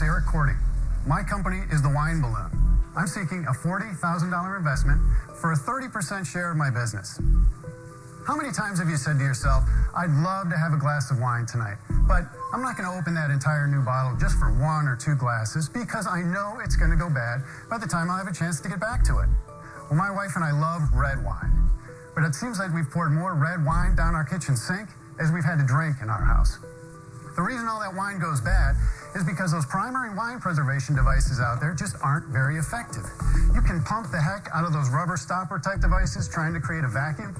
Air Cork. My company is the Wine Balloon. I'm seeking a $40,000 investment for a 30% share of my business. How many times have you said to yourself, I'd love to have a glass of wine tonight, but I'm not going to open that entire new bottle just for 1 or 2 glasses because I know it's going to go bad by the time I'll have a chance to get back to it. Well, my wife and I love red wine, but it seems like we've poured more red wine down our kitchen sink as we've had to drink in our house. The reason all that wine goes bad is because those primary wine preservation devices out there just aren't very effective. You can pump the heck out of those rubber stopper type devices trying to create a vacuum,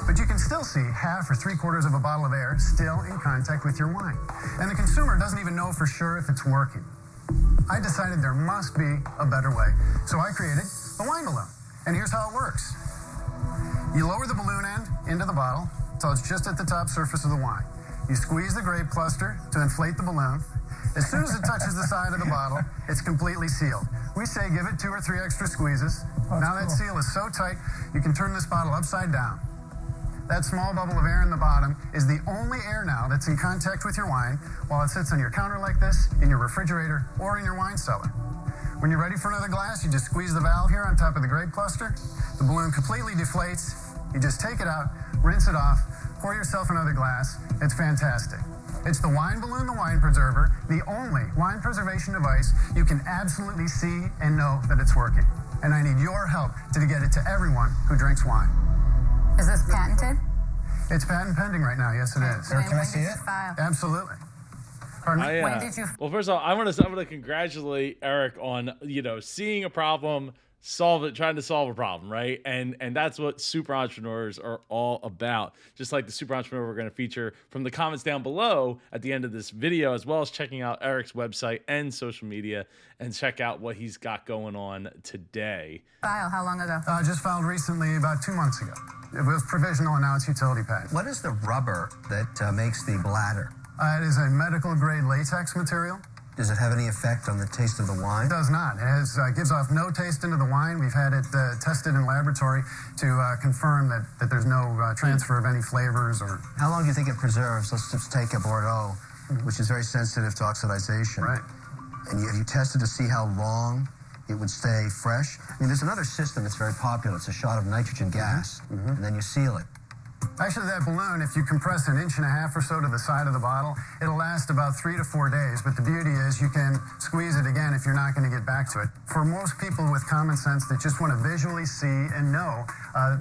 but you can still see half or 3/4 of a bottle of air still in contact with your wine. And the consumer doesn't even know for sure if it's working. I decided there must be a better way, so I created the Wine Balloon. And here's how it works. You lower the balloon end into the bottle until it's just at the top surface of the wine. You squeeze the grape cluster to inflate the balloon. As soon as it touches the side of the bottle, it's completely sealed. We say give it 2 or 3 extra squeezes. Now that seal is so tight, you can turn this bottle upside down. That small bubble of air in the bottom is the only air now that's in contact with your wine while it sits on your counter like this, in your refrigerator, or in your wine cellar. When you're ready for another glass, you just squeeze the valve here on top of the grape cluster. The balloon completely deflates. You just take it out, rinse it off, pour yourself another glass. It's fantastic. It's the Wine Balloon, the wine preserver, the only wine preservation device you can absolutely see and know that it's working. And I need your help to get it to everyone who drinks wine. Is this patented? It's patent pending right now. Yes, it is. When Can I did see you it? file? Absolutely. Pardon me? When did you? Well, first of all, I want to congratulate Eric on seeing a problem, trying to solve a problem, right? And that's what super entrepreneurs are all about. Just like the super entrepreneur we're going to feature from the comments down below at the end of this video, as well as checking out Eric's website and social media and check out what he's got going on today. File, how long ago? Just filed recently, about 2 months ago. It was provisional, and now it's utility patent. What is the rubber that makes the bladder? It is a medical grade latex material. Does it have any effect on the taste of the wine? It does not. It gives off no taste into the wine. We've had it tested in laboratory to confirm that there's no transfer of any flavors or... How long do you think it preserves? Let's just take a Bordeaux, which is very sensitive to oxidization. Right. And have you tested to see how long it would stay fresh? I mean, there's another system that's very popular. It's a shot of nitrogen gas, and then you seal it. Actually, that balloon, if you compress 1.5 inches or so to the side of the bottle, it'll last about 3 to 4 days. But the beauty is you can squeeze it again if you're not going to get back to it. For most people with common sense that just want to visually see and know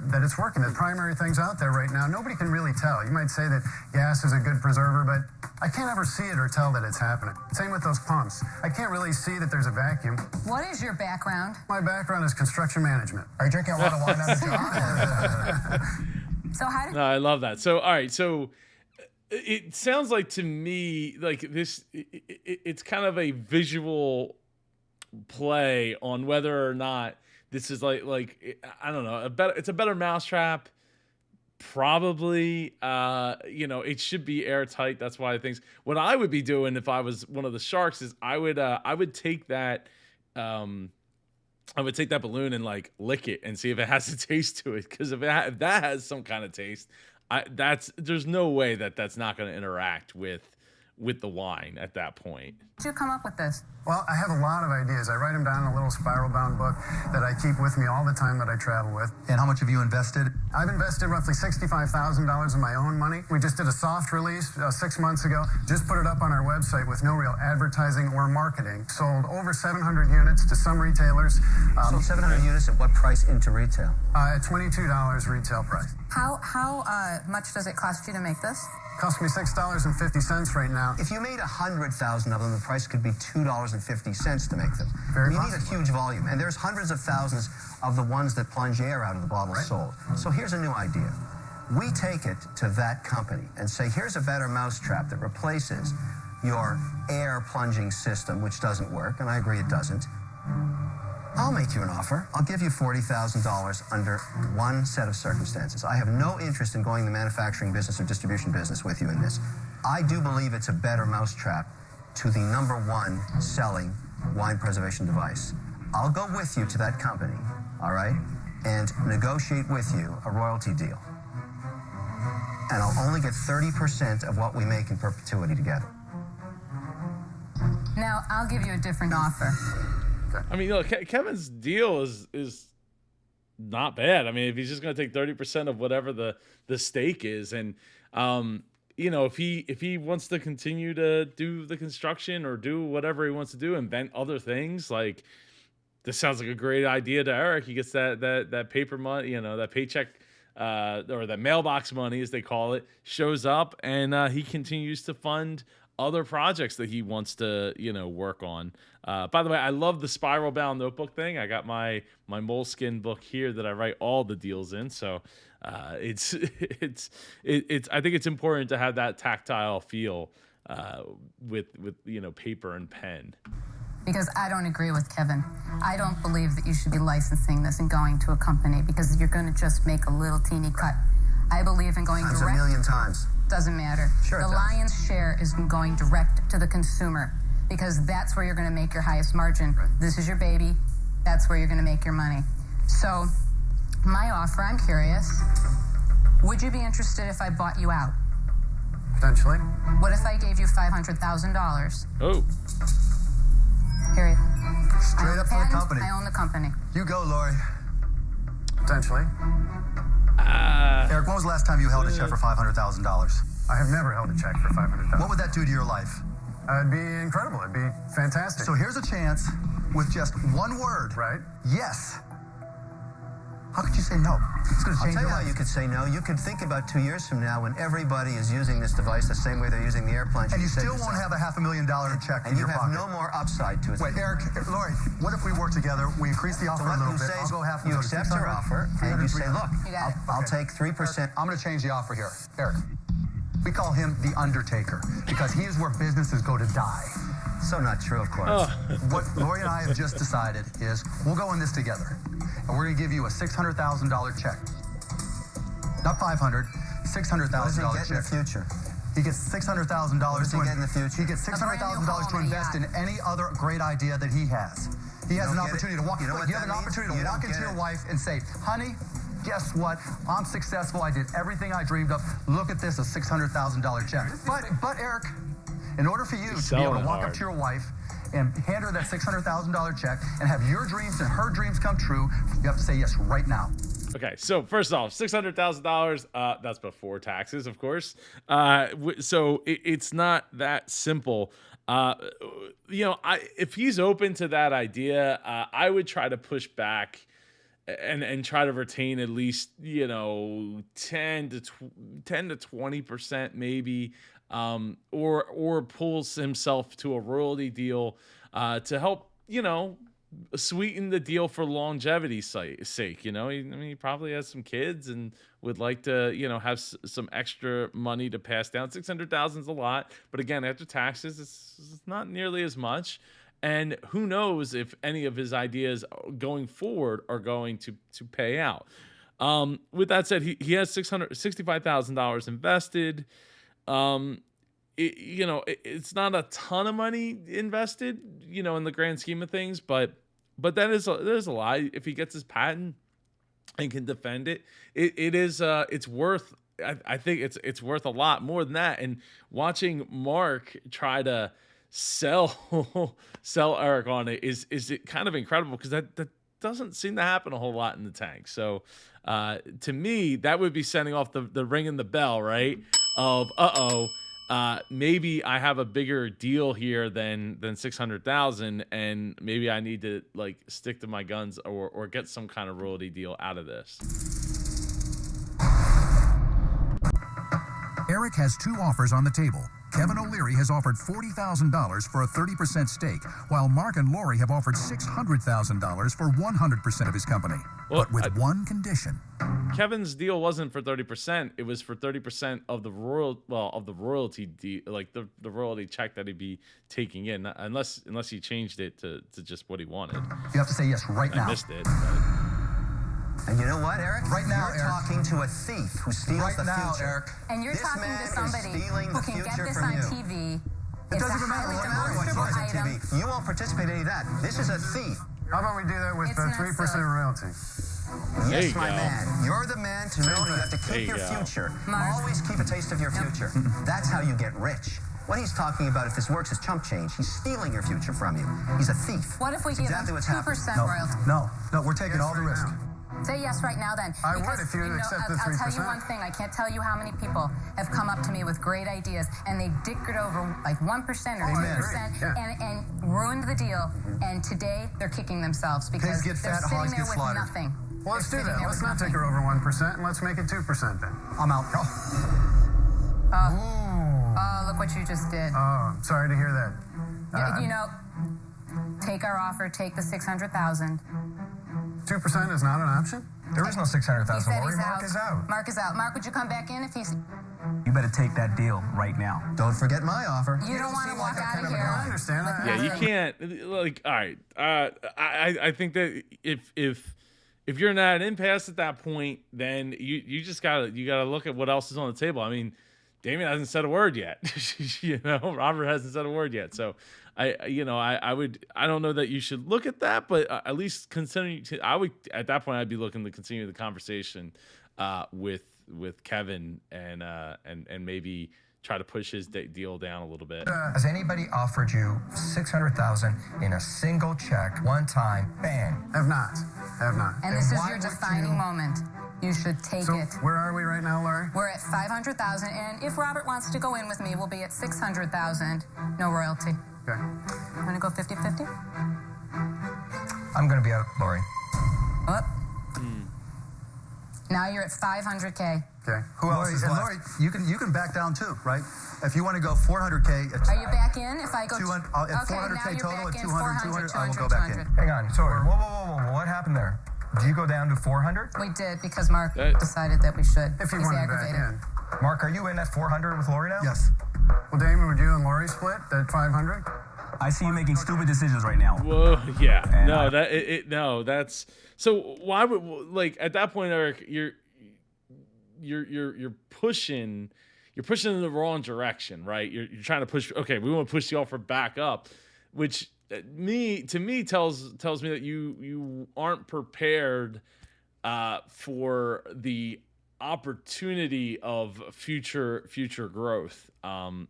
that it's working, the primary things out there right now, nobody can really tell. You might say that gas is a good preserver, but I can't ever see it or tell that it's happening. Same with those pumps. I can't really see that there's a vacuum. What is your background? My background is construction management. Are you drinking a lot of wine on the job? So how did... No, I love that. So, all right. So it sounds like to me, like this, it's kind of a visual play on whether or not this is like, I don't know, it's a better mousetrap. Probably, it should be airtight. That's why I think what I would be doing if I was one of the sharks is I would take that, I would take that balloon and like lick it and see if it has a taste to it. Because if that has some kind of taste, there's no way that's not going to interact with the wine at that point. How did you come up with this? Well, I have a lot of ideas. I write them down in a little spiral-bound book that I keep with me all the time that I travel with. And how much have you invested? I've invested roughly $65,000 of my own money. We just did a soft release 6 months ago. Just put it up on our website with no real advertising or marketing. Sold over 700 units to some retailers. Sold 700 units at what price into retail? At $22 retail price. How much does it cost you to make this? Cost me $6.50 right now. If you made 100,000 of them, the price could be $2.50 to make them. Very you need a possible. huge volume, and there's hundreds of thousands of the ones that plunge air out of the bottle sold. So here's a new idea. We take it to that company and say, here's a better mousetrap that replaces your air plunging system, which doesn't work, and I agree it doesn't. I'll make you an offer. I'll give you $40,000 under one set of circumstances. I have no interest in going the manufacturing business or distribution business with you in this. I do believe it's a better mousetrap to the #1 selling wine preservation device. I'll go with you to that company, all right, and negotiate with you a royalty deal. And I'll only get 30% of what we make in perpetuity together. Now, I'll give you a different offer. I mean, look, Kevin's deal is not bad. I mean, if he's just going to take 30% of whatever the stake is, and if he wants to continue to do the construction or do whatever he wants to do, invent other things, like this sounds like a great idea to Eric. He gets that paper money, that paycheck or that mailbox money, as they call it, shows up, and he continues to fund other projects that he wants to, work on. By the way, I love the spiral bound notebook thing. I got my Moleskine book here that I write all the deals in. So it's I think it's important to have that tactile feel with paper and pen. Because I don't agree with Kevin. I don't believe that you should be licensing this and going to a company because you're going to just make a little teeny cut. I believe in going Times direct. a million times. Doesn't matter. Sure it The does. lion's share is going direct to the consumer because that's where you're going to make your highest margin. Right. This is your baby. That's where you're going to make your money. So my offer, I'm curious, would you be interested if I bought you out? Potentially. What if I gave you $500,000? Oh, Here, Straight up for the company. I own the company. You go, Lori. Potentially. Eric, when was the last time you held a check for $500,000? I have never held a check for $500,000. What would that do to your life? It'd be incredible. It'd be fantastic. So here's a chance with just one word. Right. Yes. How could you say no? It's going to I'll change tell you your how life. you could say no. You could think about 2 years from now when everybody is using this device the same way they're using the airplane. And you say to still won't yourself, have a $500,000 check and in you your have pocket. no more upside to it. Wait, Eric, Lori, what if we work together? We increase the offer So a what little you bit. say I'll is go half. you we'll go to accept her 600, offer and you say, 300. look, You got it. I'll take 3%. I'm going to change the offer here. Eric, we call him the Undertaker because he is where businesses go to die. So not true, of course. What Lori and I have just decided is we'll go in this together, and we're going to give you a $600,000 check. Not $500,000, $600,000 What does he get in the check. future? He gets $600,000 What does he get in the future? He gets $600,000 to invest in any other great idea that he has. He has an don't get opportunity it? to walk. You know what You have that an means? opportunity to You walk don't into get your it. wife and say, "Honey, guess what? I'm successful. I did everything I dreamed of. Look at this, a $600,000 check." But Eric, in order for you to be able selling to walk hard. up to your wife and hand her that $600,000 check and have your dreams and her dreams come true, you have to say yes right now. okay. So first off, $600,000. That's before taxes, of course. So it's not that simple. If he's open to that idea, I would try to push back and try to retain at least 10 to 20% maybe, or pulls himself to a royalty deal to help sweeten the deal for longevity's sake. He probably has some kids and would like to have some extra money to pass down. 600,000 is a lot, but again, after taxes, it's not nearly as much. And who knows if any of his ideas going forward are going to pay out. With that said, he has $65,000 invested. It's not a ton of money invested, in the grand scheme of things, but that is there's a lot. If he gets his patent and can defend it, it's worth. I think it's worth a lot more than that. And watching Mark try to sell Eric on it is it kind of incredible because that doesn't seem to happen a whole lot in the tank. So to me, that would be sending off the ringing the bell, right? Of maybe I have a bigger deal here than 600,000, and maybe I need to stick to my guns or get some kind of royalty deal out of this. Eric has two offers on the table. Kevin O'Leary has offered $40,000 for a 30% stake, while Mark and Lori have offered $600,000 for 100% of his company, but with one condition. Kevin's deal wasn't for 30%; it was for 30% of the royalty deal, the royalty check that he'd be taking in, unless he changed it to just what he wanted. You have to say yes right now. I missed it. But... And you know what, Eric? Right now, you're Eric. talking to a thief who steals Right the now, future. Eric. And you're This talking man to is somebody stealing who the can get future this from on you. TV. It's doesn't a even matter highly what demonstrable Watch on item. TV. You won't participate in any of that. This is a thief. How about we do that with It's the not 3% silly. royalty? There Yes, you my go. man. You're the man to know you have to There keep you your go. future. Mark. Always keep a taste of your future. That's how you get rich. What he's talking about, if this works, is chump change. He's stealing your future from you. He's a thief. What if we give exactly him what's 2% happening. royalty? No, we're taking all the right risk. now. Say yes right now then. I would Because, if you accept the I'll tell you 3%. one thing. I can't tell you how many people have come up to me with great ideas and they dickered over like 1% or 2% Yeah. and ruined the deal. And today they're kicking themselves because Pigs get they're fat, sitting hogs there get with slaughtered. nothing. Well, let's do They're that. sitting there Let's with not take nothing. her over 1% and let's make it 2% then. I'm out. Oh, look what you just did. Oh, sorry to hear that. You know, take our offer, take the 600,000. 2% is not an option? There is no He 600,000, said Lori. he's Mark is out. Mark is out. Mark, would you come back in if he's... You better take that deal right now. Don't forget my offer. You don't want to walk out of here. I understand. Yeah, you can't, like, all right. I think that if you're not an impasse at that point, then you just gotta look at what else is on the table. I mean, Damien hasn't said a word yet. Robert hasn't said a word yet. So I don't know that you should look at that, but at least considering, I would, at that point, I'd be looking to continue the conversation with Kevin and maybe try to push his deal down a little bit. Has anybody offered you 600,000 in a single check, one time, bang? Have not. And this is why your would defining you- moment. You should take So it. where are we right now, Laurie? We're at 500,000, and if Robert wants to go in with me, we'll be at 600,000. No royalty. Okay. Want to go 50-50? I'm going to be out, Lori. Up. Now you're at 500K. Okay. Who else is left? Lori, you can back down too, right? If you want to go 400K, it's Are you back in? If I go 200, okay, at now 400K you're total, back at in. 200, 400, 200, I will go back in. 200. Hang on. Sorry. Whoa. What happened there? Did you go down to 400? We did because Mark That- decided that we should. If you He's wanted back aggravated. in. Mark, are you in at 400 with Lori now? Yes. Well, Damon, would you and Laurie split at 500? I see you making stupid decisions right now. Whoa, yeah, And no, no, that's so. Why would, like, at that point, Eric, you're pushing in the wrong direction, right? You're trying to push. Okay, we want to push the offer back up, which to me tells me that you aren't prepared for the opportunity of future growth and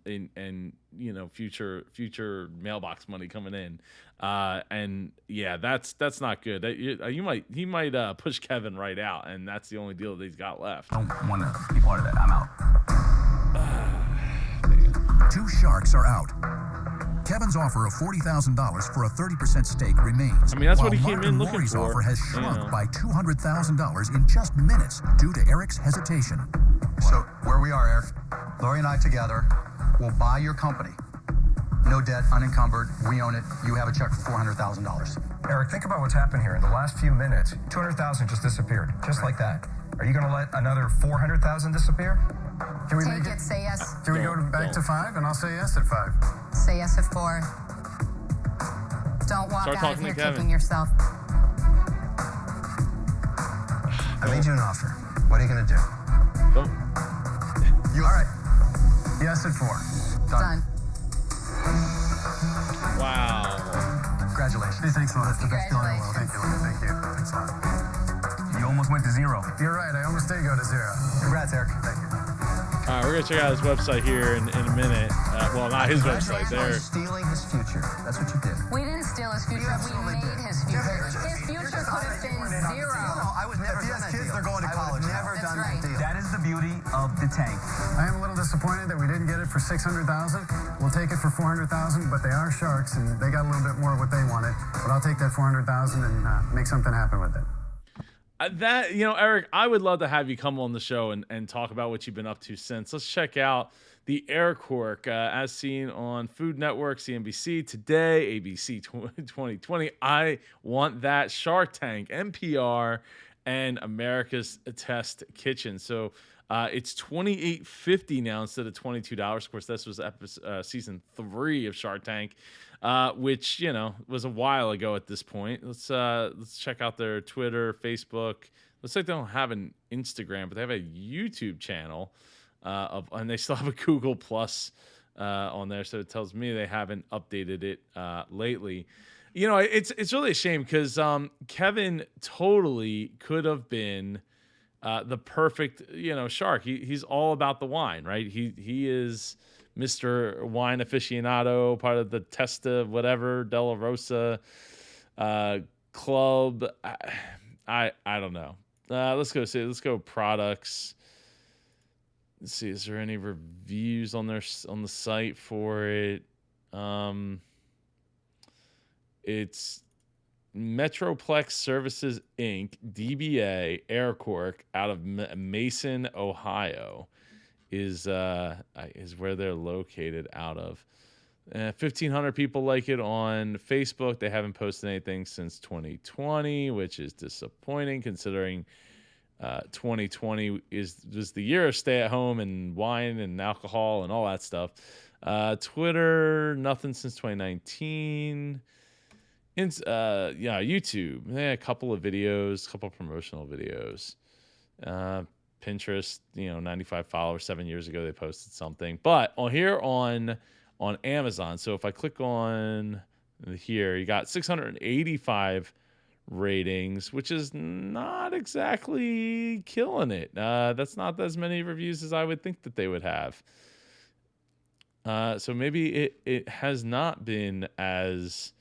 future mailbox money coming in, and yeah, that's not good. He might push Kevin right out, and that's the only deal that he's got left. I don't want to be part of that. I'm out. Two sharks are out. Kevin's offer of $40,000 for a 30% stake remains. I mean, that's while what he came Mark in and looking Lori's for, offer has you shrunk know. by $200,000 in just minutes due to Eric's hesitation. So where we are, Eric, Lori and I together will buy your company. No debt, unencumbered. We own it. You have a check for $400,000. Eric, think about what's happened here. In the last few minutes, 200,000 just disappeared, just like that. Are you going to let another 400,000 disappear? Can we Take make it. it? Say yes. Can we go back to 5? And I'll say yes at 5. Say yes at 4. Don't walk Start out of talking to here Kevin. kicking yourself. I made you an offer. What are you going to do? Don't, All right. Yes at 4. Done. wow. Congratulations. Hey, thanks a lot. Congratulations. Thank you. Thank you. Thanks a lot. You almost went to zero. You're right. I almost did go to 0. Congrats, Eric. Thank you. All right, we're gonna check out his website here in a minute. Well, not his website. There. Stealing his future. That's what you did. We didn't steal his future. We made his future. His future could have been zero. No, I would never If he done has that kids, deal. they're going to I would college have now. never That's done right. that deal. That is the beauty of the tank. I am a little disappointed that we didn't get it for 600,000. We'll take it for 400,000, but they are sharks and they got a little bit more of what they wanted. But I'll take that 400,000 and make something happen with it. That, Eric, I would love to have you come on the show and talk about what you've been up to since. Let's check out the Air Cork as seen on Food Network, CNBC Today, ABC 2020. I Want That, Shark Tank, NPR, and America's Test Kitchen. So it's $28.50 now instead of $22. Of course, this was season 3 of Shark Tank, which was a while ago at this point. Let's check out their Twitter, Facebook. Looks like they don't have an Instagram, but they have a YouTube channel, and they still have a Google Plus on there. So it tells me they haven't updated it lately. It's really a shame because Kevin totally could have been the perfect shark. He's all about the wine, right? He is Mr. Wine Aficionado, part of the Testa whatever Della Rosa club. I don't know. Let's go products. Let's see, is there any reviews on the site for it? It's Metroplex Services Inc., DBA Air Cork, out of Mason, Ohio, is where they're located out of. 1,500 people like it on Facebook. They haven't posted anything since 2020, which is disappointing considering 2020 was the year of stay at home and wine and alcohol and all that stuff. Twitter, nothing since 2019. YouTube, a couple of videos, couple of promotional videos. Pinterest, 95 followers. 7 years ago they posted something. But on Amazon, so if I click on here, you got 685 ratings, which is not exactly killing it. That's not as many reviews as I would think that they would have. So maybe it has not been as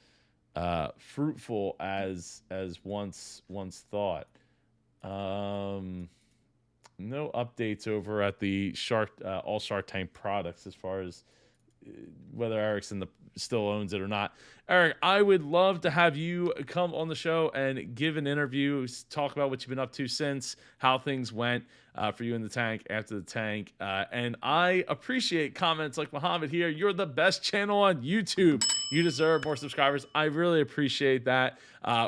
fruitful as once thought. No updates over at the All Shark Tank products as far as whether Erickson still owns it or not. Eric, I would love to have you come on the show and give an interview, talk about what you've been up to since, how things went for you in the tank, after the tank. And I appreciate comments like Muhammad here. You're the best channel on YouTube. You deserve more subscribers. I really appreciate that.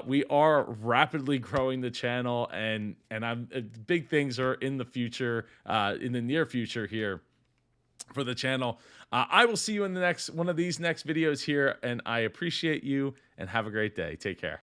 We are rapidly growing the channel, and big things are in the future, in the near future here for the channel. I will see you in the next one of these next videos here, and I appreciate you, and have a great day. Take care.